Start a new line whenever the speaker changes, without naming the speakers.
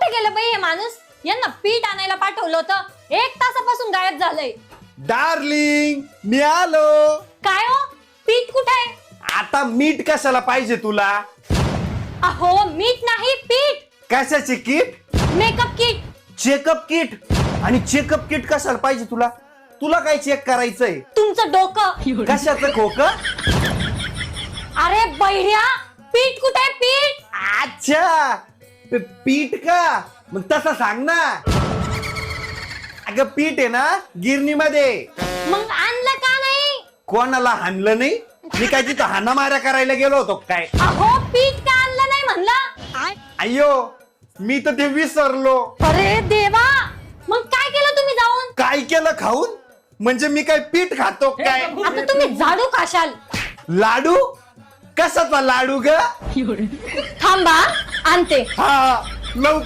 कुठे गेलं बाई हे माणूस? यांना पीठ आणायला पाठवलं होतं, 1 तासापासून गायब झालंय.
डार्लिंग मी आलो.
काय हो, पीठ कुठे आहे?
आता मीठ कशाला पाहिजे तुला?
अहो मीठ नाही, पीठ.
कशाचे kit?
Makeup kit.
Checkup kit? आणि चेकअप किट कशाला पाहिजे तुला? तुला काय चेक करायचंय?
तुमचं डोकं.
कशाचं खोक?
अरे बहिऱ्या, पीठ कुठे आहे, पीठ?
अच्छा पीठ का? मग तसं सांग ना. अगं पीठ आहे ना गिरणीमध्ये.
मग आणलं का नाही?
कोणाला हाणलं नाही? मी काय तिथं हाणामाऱ्या करायला गेलो होतो काय?
अहो पीठ का आणलं नाही म्हणलं?
अय्यो मी तर ते विसरलो.
अरे देवा, मग काय केलं तुम्ही जाऊन?
काय केलं खाऊन? म्हणजे मी काय पीठ खातो काय?
आता तुम्ही झाडू खाशाल.
लाडू? कशाचा लाडू ग?
थांबा, आणते.
हा लवकर